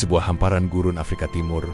sebuah hamparan gurun Afrika Timur.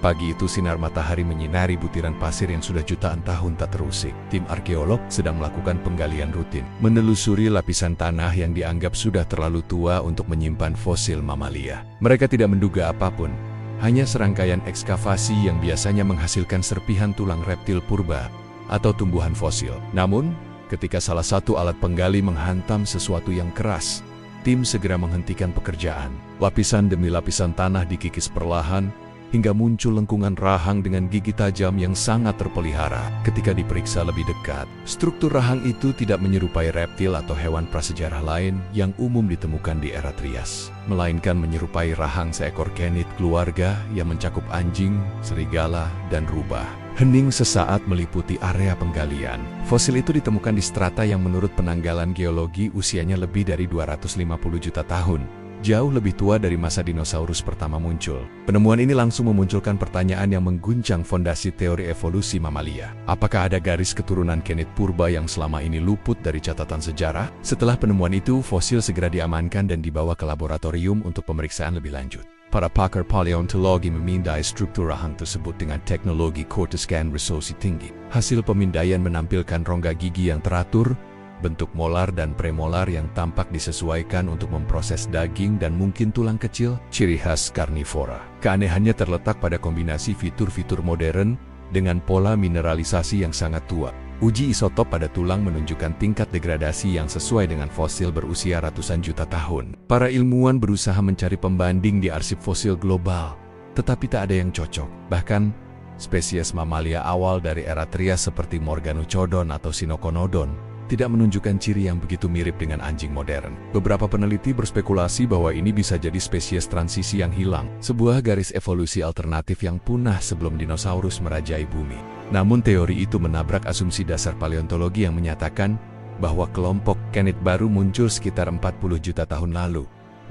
Pagi itu sinar matahari menyinari butiran pasir yang sudah jutaan tahun tak terusik. Tim arkeolog sedang melakukan penggalian rutin, menelusuri lapisan tanah yang dianggap sudah terlalu tua untuk menyimpan fosil mamalia. Mereka tidak menduga apapun, hanya serangkaian ekskavasi yang biasanya menghasilkan serpihan tulang reptil purba atau tumbuhan fosil. Namun, ketika salah satu alat penggali menghantam sesuatu yang keras, tim segera menghentikan pekerjaan. Lapisan demi lapisan tanah dikikis perlahan, hingga muncul lengkungan rahang dengan gigi tajam yang sangat terpelihara. Ketika diperiksa lebih dekat, struktur rahang itu tidak menyerupai reptil atau hewan prasejarah lain yang umum ditemukan di era Trias, melainkan menyerupai rahang seekor kenid keluarga yang mencakup anjing, serigala, dan rubah. Hening sesaat meliputi area penggalian. Fosil itu ditemukan di strata yang menurut penanggalan geologi usianya lebih dari 250 juta tahun. Jauh lebih tua dari masa dinosaurus pertama muncul. Penemuan ini langsung memunculkan pertanyaan yang mengguncang fondasi teori evolusi mamalia. Apakah ada garis keturunan kenid purba yang selama ini luput dari catatan sejarah? Setelah penemuan itu, fosil segera diamankan dan dibawa ke laboratorium untuk pemeriksaan lebih lanjut. Para pakar paleontologi memindai struktur rahang tersebut dengan teknologi CT scan resolusi tinggi. Hasil pemindaian menampilkan rongga gigi yang teratur, bentuk molar dan premolar yang tampak disesuaikan untuk memproses daging dan mungkin tulang kecil, ciri khas karnivora. Keanehannya terletak pada kombinasi fitur-fitur modern dengan pola mineralisasi yang sangat tua. Uji isotop pada tulang menunjukkan tingkat degradasi yang sesuai dengan fosil berusia ratusan juta tahun. Para ilmuwan berusaha mencari pembanding di arsip fosil global, tetapi tak ada yang cocok. Bahkan, spesies mamalia awal dari era Trias seperti Morganochodon atau Sinoconodon tidak menunjukkan ciri yang begitu mirip dengan anjing modern. Beberapa peneliti berspekulasi bahwa ini bisa jadi spesies transisi yang hilang, sebuah garis evolusi alternatif yang punah sebelum dinosaurus merajai bumi. Namun teori itu menabrak asumsi dasar paleontologi yang menyatakan bahwa kelompok kenid baru muncul sekitar 40 juta tahun lalu.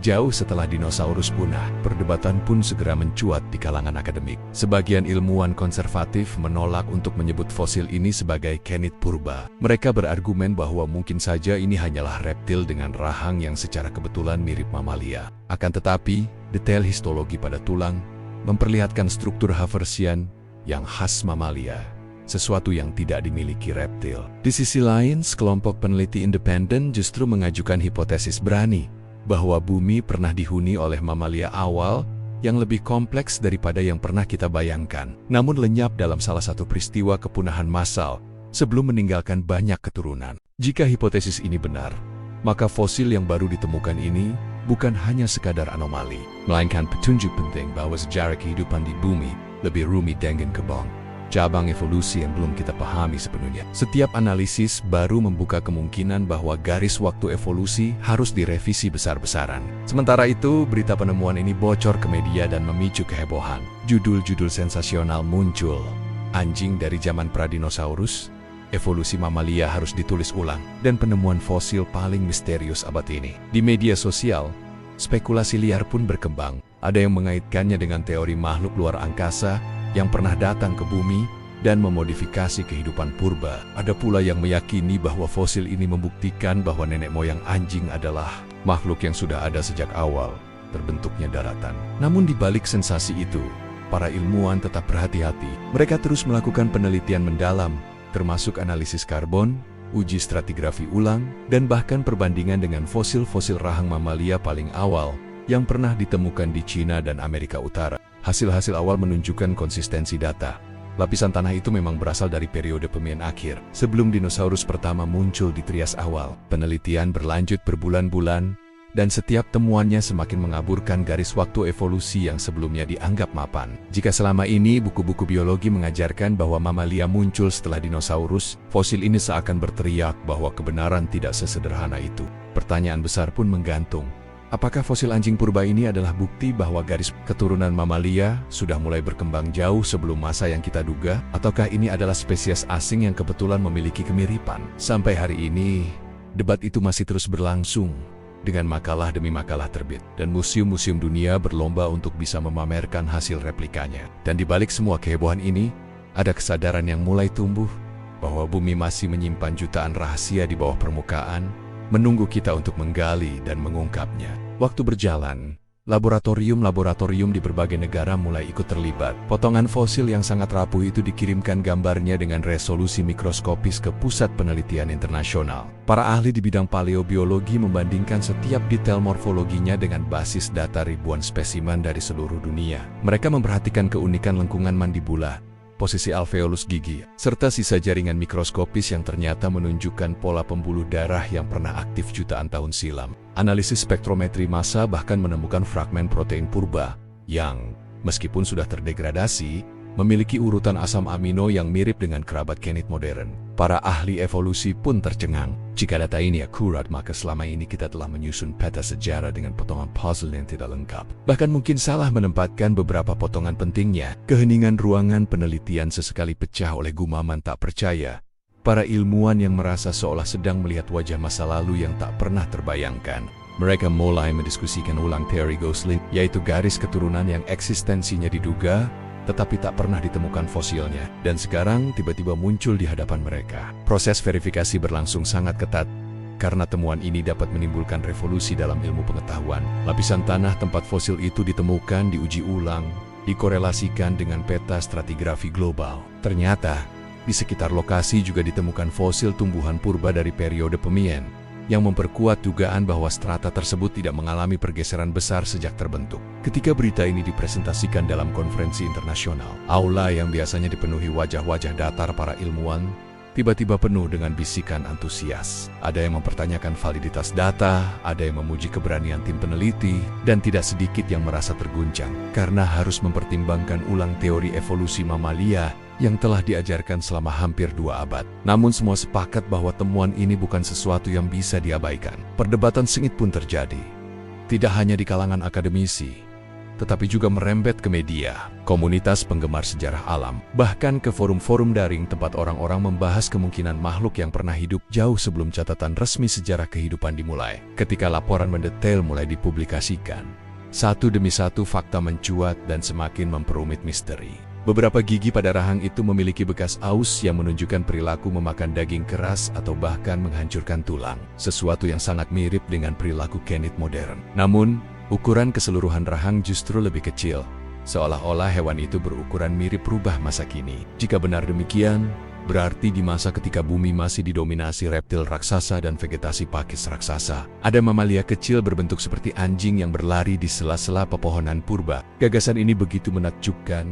Jauh setelah dinosaurus punah, perdebatan pun segera mencuat di kalangan akademik. Sebagian ilmuwan konservatif menolak untuk menyebut fosil ini sebagai kenid purba. Mereka berargumen bahwa mungkin saja ini hanyalah reptil dengan rahang yang secara kebetulan mirip mamalia. Akan tetapi, detail histologi pada tulang memperlihatkan struktur Haversian yang khas mamalia, sesuatu yang tidak dimiliki reptil. Di sisi lain, sekelompok peneliti independen justru mengajukan hipotesis berani bahwa bumi pernah dihuni oleh mamalia awal yang lebih kompleks daripada yang pernah kita bayangkan, namun lenyap dalam salah satu peristiwa kepunahan massal sebelum meninggalkan banyak keturunan. Jika hipotesis ini benar, maka fosil yang baru ditemukan ini bukan hanya sekadar anomali, melainkan petunjuk penting bahwa sejarah kehidupan di bumi lebih rumit dengan kebang cabang evolusi yang belum kita pahami sepenuhnya. Setiap analisis baru membuka kemungkinan bahwa garis waktu evolusi harus direvisi besar-besaran. Sementara itu, berita penemuan ini bocor ke media dan memicu kehebohan. Judul-judul sensasional muncul. Anjing dari zaman pradinosaurus, evolusi mamalia harus ditulis ulang, dan penemuan fosil paling misterius abad ini. Di media sosial, spekulasi liar pun berkembang. Ada yang mengaitkannya dengan teori makhluk luar angkasa yang pernah datang ke bumi dan memodifikasi kehidupan purba. Ada pula yang meyakini bahwa fosil ini membuktikan bahwa nenek moyang anjing adalah makhluk yang sudah ada sejak awal terbentuknya daratan. Namun di balik sensasi itu, para ilmuwan tetap berhati-hati. Mereka terus melakukan penelitian mendalam, termasuk analisis karbon, uji stratigrafi ulang, dan bahkan perbandingan dengan fosil-fosil rahang mamalia paling awal yang pernah ditemukan di Cina dan Amerika Utara. Hasil-hasil awal menunjukkan konsistensi data. Lapisan tanah itu memang berasal dari periode Permian akhir, sebelum dinosaurus pertama muncul di Trias awal. Penelitian berlanjut berbulan-bulan, dan setiap temuannya semakin mengaburkan garis waktu evolusi yang sebelumnya dianggap mapan. Jika selama ini buku-buku biologi mengajarkan bahwa mamalia muncul setelah dinosaurus, fosil ini seakan berteriak bahwa kebenaran tidak sesederhana itu. Pertanyaan besar pun menggantung. Apakah fosil anjing purba ini adalah bukti bahwa garis keturunan mamalia sudah mulai berkembang jauh sebelum masa yang kita duga? Ataukah ini adalah spesies asing yang kebetulan memiliki kemiripan? Sampai hari ini, debat itu masih terus berlangsung, dengan makalah demi makalah terbit, dan museum-museum dunia berlomba untuk bisa memamerkan hasil replikanya. Dan di balik semua kehebohan ini, ada kesadaran yang mulai tumbuh, bahwa bumi masih menyimpan jutaan rahasia di bawah permukaan, menunggu kita untuk menggali dan mengungkapnya. Waktu berjalan, Laboratorium-laboratorium di berbagai negara mulai ikut terlibat. Potongan fosil yang sangat rapuh itu dikirimkan gambarnya dengan resolusi mikroskopis ke pusat penelitian internasional. Para ahli di bidang paleobiologi membandingkan setiap detail morfologinya dengan basis data ribuan spesimen dari seluruh dunia. Mereka memperhatikan keunikan lengkungan mandibula, posisi alveolus gigi, serta sisa jaringan mikroskopis yang ternyata menunjukkan pola pembuluh darah yang pernah aktif jutaan tahun silam. Analisis spektrometri massa bahkan menemukan fragmen protein purba yang, meskipun sudah terdegradasi, memiliki urutan asam amino yang mirip dengan kerabat genit modern. Para ahli evolusi pun tercengang. Jika data ini akurat, maka selama ini kita telah menyusun peta sejarah dengan potongan puzzle yang tidak lengkap. Bahkan mungkin salah menempatkan beberapa potongan pentingnya. Keheningan ruangan penelitian sesekali pecah oleh gumaman tak percaya. Para ilmuwan yang merasa seolah sedang melihat wajah masa lalu yang tak pernah terbayangkan. Mereka mulai mendiskusikan ulang teori Gosling, yaitu garis keturunan yang eksistensinya diduga, tetapi tak pernah ditemukan fosilnya, dan sekarang tiba-tiba muncul di hadapan mereka. Proses verifikasi berlangsung sangat ketat, karena temuan ini dapat menimbulkan revolusi dalam ilmu pengetahuan. Lapisan tanah tempat fosil itu ditemukan diuji ulang, dikorelasikan dengan peta stratigrafi global. Ternyata, di sekitar lokasi juga ditemukan fosil tumbuhan purba dari periode Permian, yang memperkuat dugaan bahwa strata tersebut tidak mengalami pergeseran besar sejak terbentuk. Ketika berita ini dipresentasikan dalam konferensi internasional, aula yang biasanya dipenuhi wajah-wajah datar para ilmuwan, tiba-tiba penuh dengan bisikan antusias. Ada yang mempertanyakan validitas data, ada yang memuji keberanian tim peneliti, dan tidak sedikit yang merasa terguncang karena harus mempertimbangkan ulang teori evolusi mamalia yang telah diajarkan selama hampir 2 abad. Namun semua sepakat bahwa temuan ini bukan sesuatu yang bisa diabaikan. Perdebatan sengit pun terjadi. Tidak hanya di kalangan akademisi, tetapi juga merembet ke media, komunitas penggemar sejarah alam, bahkan ke forum-forum daring tempat orang-orang membahas kemungkinan makhluk yang pernah hidup jauh sebelum catatan resmi sejarah kehidupan dimulai. Ketika laporan mendetail mulai dipublikasikan, satu demi satu fakta mencuat dan semakin memperumit misteri. Beberapa gigi pada rahang itu memiliki bekas aus yang menunjukkan perilaku memakan daging keras atau bahkan menghancurkan tulang, sesuatu yang sangat mirip dengan perilaku genit modern. Namun, ukuran keseluruhan rahang justru lebih kecil, seolah-olah hewan itu berukuran mirip rubah masa kini. Jika benar demikian, berarti di masa ketika bumi masih didominasi reptil raksasa dan vegetasi pakis raksasa, ada mamalia kecil berbentuk seperti anjing yang berlari di sela-sela pepohonan purba. Gagasan ini begitu menakjubkan,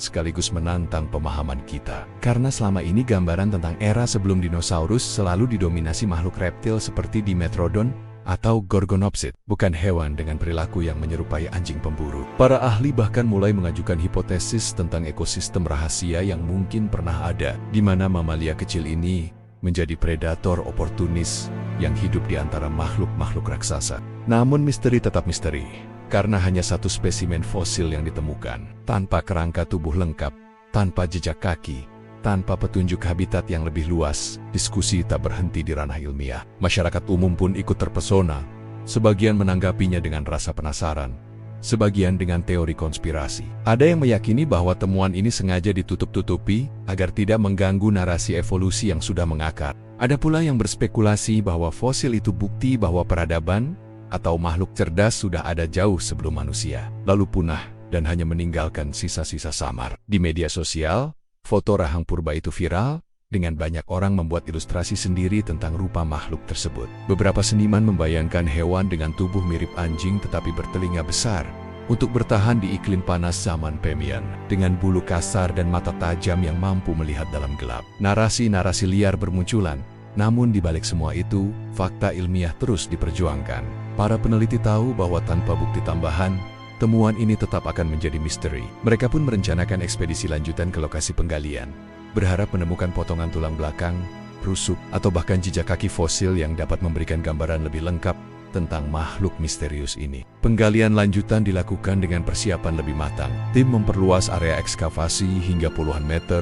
sekaligus menantang pemahaman kita. Karena selama ini gambaran tentang era sebelum dinosaurus selalu didominasi makhluk reptil seperti Dimetrodon atau Gorgonopsid, bukan hewan dengan perilaku yang menyerupai anjing pemburu. Para ahli bahkan mulai mengajukan hipotesis tentang ekosistem rahasia yang mungkin pernah ada, di mana mamalia kecil ini menjadi predator oportunis yang hidup di antara makhluk-makhluk raksasa. Namun misteri tetap misteri, karena hanya satu spesimen fosil yang ditemukan, tanpa kerangka tubuh lengkap, tanpa jejak kaki, tanpa petunjuk habitat yang lebih luas. Diskusi tak berhenti di ranah ilmiah. Masyarakat umum pun ikut terpesona, sebagian menanggapinya dengan rasa penasaran, sebagian dengan teori konspirasi. Ada yang meyakini bahwa temuan ini sengaja ditutup-tutupi agar tidak mengganggu narasi evolusi yang sudah mengakar. Ada pula yang berspekulasi bahwa fosil itu bukti bahwa peradaban atau makhluk cerdas sudah ada jauh sebelum manusia, lalu punah dan hanya meninggalkan sisa-sisa samar. Di media sosial, foto rahang purba itu viral, dengan banyak orang membuat ilustrasi sendiri tentang rupa makhluk tersebut. Beberapa seniman membayangkan hewan dengan tubuh mirip anjing tetapi bertelinga besar, untuk bertahan di iklim panas zaman Permian, dengan bulu kasar dan mata tajam yang mampu melihat dalam gelap. Narasi-narasi liar bermunculan, namun di balik semua itu, fakta ilmiah terus diperjuangkan. Para peneliti tahu bahwa tanpa bukti tambahan, temuan ini tetap akan menjadi misteri. Mereka pun merencanakan ekspedisi lanjutan ke lokasi penggalian, berharap menemukan potongan tulang belakang, rusuk, atau bahkan jejak kaki fosil yang dapat memberikan gambaran lebih lengkap tentang makhluk misterius ini. Penggalian lanjutan dilakukan dengan persiapan lebih matang. Tim memperluas area ekskavasi hingga puluhan meter,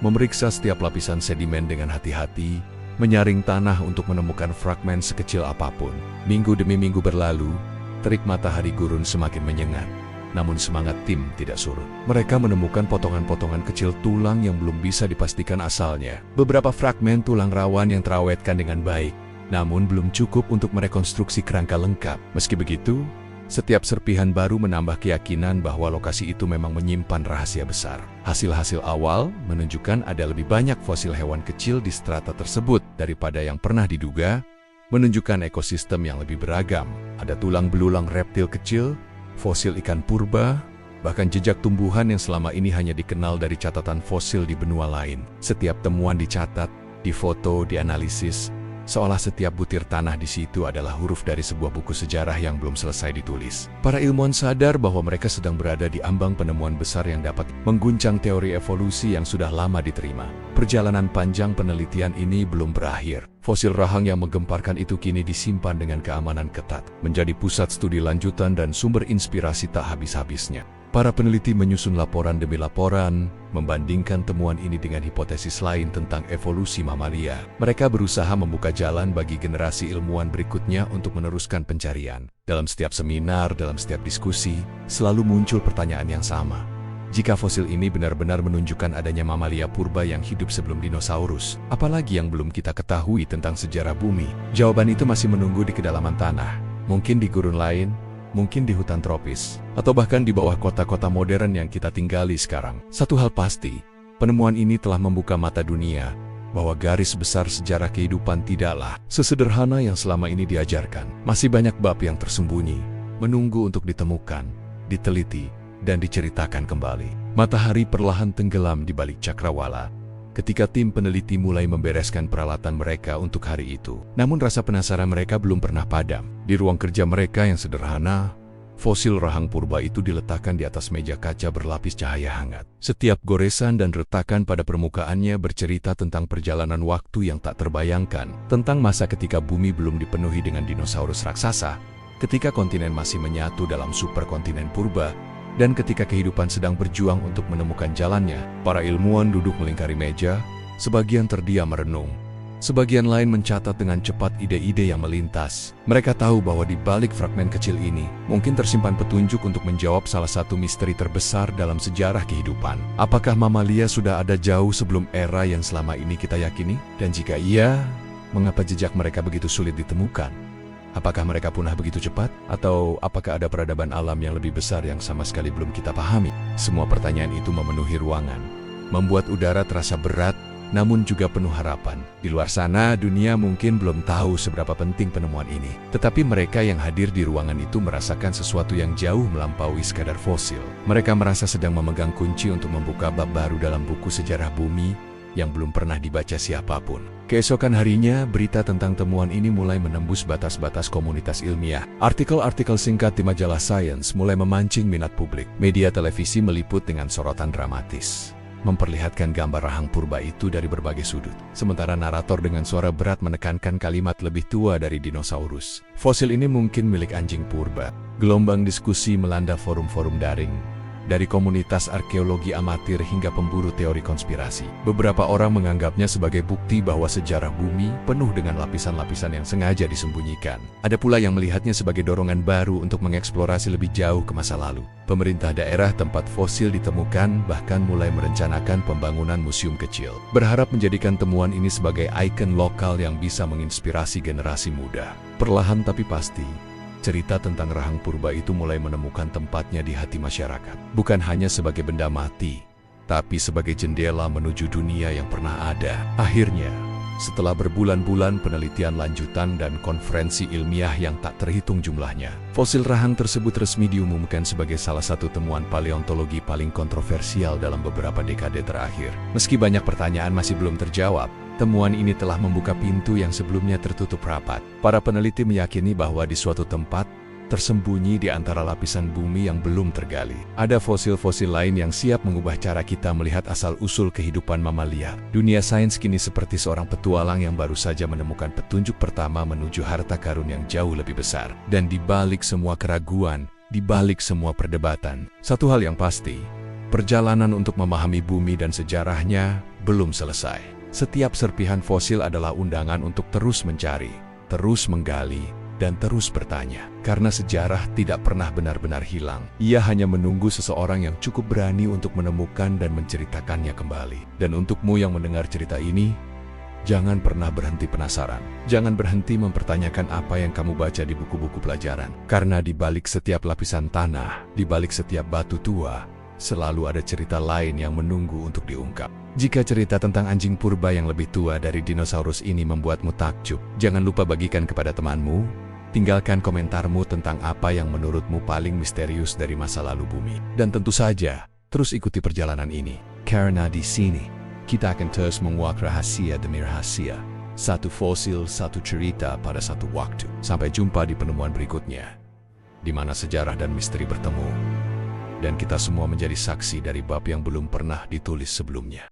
memeriksa setiap lapisan sedimen dengan hati-hati, menyaring tanah untuk menemukan fragmen sekecil apapun. Minggu demi minggu berlalu, terik matahari gurun semakin menyengat. Namun semangat tim tidak surut. Mereka menemukan potongan-potongan kecil tulang yang belum bisa dipastikan asalnya. Beberapa fragmen tulang rawan yang terawetkan dengan baik, namun belum cukup untuk merekonstruksi kerangka lengkap. Meski begitu, Setiap serpihan baru menambah keyakinan bahwa lokasi itu memang menyimpan rahasia besar. Hasil-hasil awal menunjukkan ada lebih banyak fosil hewan kecil di strata tersebut daripada yang pernah diduga, menunjukkan ekosistem yang lebih beragam. Ada tulang belulang reptil kecil, fosil ikan purba, bahkan jejak tumbuhan yang selama ini hanya dikenal dari catatan fosil di benua lain. Setiap temuan dicatat, difoto, dianalisis, seolah setiap butir tanah di situ adalah huruf dari sebuah buku sejarah yang belum selesai ditulis. Para ilmuwan sadar bahwa mereka sedang berada di ambang penemuan besar yang dapat mengguncang teori evolusi yang sudah lama diterima. Perjalanan panjang penelitian ini belum berakhir. Fosil rahang yang menggemparkan itu kini disimpan dengan keamanan ketat, menjadi pusat studi lanjutan dan sumber inspirasi tak habis-habisnya. Para peneliti menyusun laporan demi laporan, membandingkan temuan ini dengan hipotesis lain tentang evolusi mamalia. Mereka berusaha membuka jalan bagi generasi ilmuwan berikutnya untuk meneruskan pencarian. Dalam setiap seminar, dalam setiap diskusi, selalu muncul pertanyaan yang sama. Jika fosil ini benar-benar menunjukkan adanya mamalia purba yang hidup sebelum dinosaurus, apalagi yang belum kita ketahui tentang sejarah bumi? Jawaban itu masih menunggu di kedalaman tanah, mungkin di gurun lain, mungkin di hutan tropis, atau bahkan di bawah kota-kota modern yang kita tinggali sekarang. Satu hal pasti, penemuan ini telah membuka mata dunia bahwa garis besar sejarah kehidupan tidaklah sesederhana yang selama ini diajarkan. Masih banyak bab yang tersembunyi, menunggu untuk ditemukan, diteliti, dan diceritakan kembali. Matahari perlahan tenggelam di balik cakrawala ketika tim peneliti mulai membereskan peralatan mereka untuk hari itu. Namun rasa penasaran mereka belum pernah padam. Di ruang kerja mereka yang sederhana, fosil rahang purba itu diletakkan di atas meja kaca berlapis cahaya hangat. Setiap goresan dan retakan pada permukaannya bercerita tentang perjalanan waktu yang tak terbayangkan, tentang masa ketika bumi belum dipenuhi dengan dinosaurus raksasa, ketika kontinen masih menyatu dalam superkontinen purba, dan ketika kehidupan sedang berjuang untuk menemukan jalannya. Para ilmuwan duduk melingkari meja, sebagian terdiam merenung, sebagian lain mencatat dengan cepat ide-ide yang melintas. Mereka tahu bahwa di balik fragmen kecil ini, mungkin tersimpan petunjuk untuk menjawab salah satu misteri terbesar dalam sejarah kehidupan. Apakah mamalia sudah ada jauh sebelum era yang selama ini kita yakini? Dan jika iya, mengapa jejak mereka begitu sulit ditemukan? Apakah mereka punah begitu cepat? Atau apakah ada peradaban alam yang lebih besar yang sama sekali belum kita pahami? Semua pertanyaan itu memenuhi ruangan, membuat udara terasa berat, namun juga penuh harapan. Di luar sana, dunia mungkin belum tahu seberapa penting penemuan ini. Tetapi mereka yang hadir di ruangan itu merasakan sesuatu yang jauh melampaui sekadar fosil. Mereka merasa sedang memegang kunci untuk membuka bab baru dalam buku sejarah bumi yang belum pernah dibaca siapapun. Keesokan harinya, berita tentang temuan ini mulai menembus batas-batas komunitas ilmiah. Artikel-artikel singkat di majalah Science mulai memancing minat publik. Media televisi meliput dengan sorotan dramatis, memperlihatkan gambar rahang purba itu dari berbagai sudut. Sementara narator dengan suara berat menekankan kalimat lebih tua dari dinosaurus. Fosil ini mungkin milik anjing purba. Gelombang diskusi melanda forum-forum daring, dari komunitas arkeologi amatir hingga pemburu teori konspirasi. Beberapa orang menganggapnya sebagai bukti bahwa sejarah bumi penuh dengan lapisan-lapisan yang sengaja disembunyikan. Ada pula yang melihatnya sebagai dorongan baru untuk mengeksplorasi lebih jauh ke masa lalu. Pemerintah daerah tempat fosil ditemukan bahkan mulai merencanakan pembangunan museum kecil, berharap menjadikan temuan ini sebagai ikon lokal yang bisa menginspirasi generasi muda. Perlahan tapi pasti, cerita tentang rahang purba itu mulai menemukan tempatnya di hati masyarakat. Bukan hanya sebagai benda mati, tapi sebagai jendela menuju dunia yang pernah ada. Akhirnya, setelah berbulan-bulan penelitian lanjutan dan konferensi ilmiah yang tak terhitung jumlahnya, fosil rahang tersebut resmi diumumkan sebagai salah satu temuan paleontologi paling kontroversial dalam beberapa dekade terakhir. Meski banyak pertanyaan masih belum terjawab, temuan ini telah membuka pintu yang sebelumnya tertutup rapat. Para peneliti meyakini bahwa di suatu tempat, tersembunyi di antara lapisan bumi yang belum tergali, ada fosil-fosil lain yang siap mengubah cara kita melihat asal-usul kehidupan mamalia. Dunia sains kini seperti seorang petualang yang baru saja menemukan petunjuk pertama menuju harta karun yang jauh lebih besar. Dan di balik semua keraguan, di balik semua perdebatan, satu hal yang pasti, perjalanan untuk memahami bumi dan sejarahnya belum selesai. Setiap serpihan fosil adalah undangan untuk terus mencari, terus menggali, dan terus bertanya. Karena sejarah tidak pernah benar-benar hilang. Ia hanya menunggu seseorang yang cukup berani untuk menemukan dan menceritakannya kembali. Dan untukmu yang mendengar cerita ini, Jangan pernah berhenti penasaran. Jangan berhenti mempertanyakan apa yang kamu baca di buku-buku pelajaran. Karena di balik setiap lapisan tanah, di balik setiap batu tua, selalu ada cerita lain yang menunggu untuk diungkap. Jika cerita tentang anjing purba yang lebih tua dari dinosaurus ini membuatmu takjub, jangan lupa bagikan kepada temanmu. Tinggalkan komentarmu tentang apa yang menurutmu paling misterius dari masa lalu bumi. Dan tentu saja, terus ikuti perjalanan ini. Karena di sini, kita akan terus menguak rahasia demi rahasia. Satu fosil, satu cerita pada satu waktu. Sampai jumpa di penemuan berikutnya, di mana sejarah dan misteri bertemu. Dan kita semua menjadi saksi dari bab yang belum pernah ditulis sebelumnya.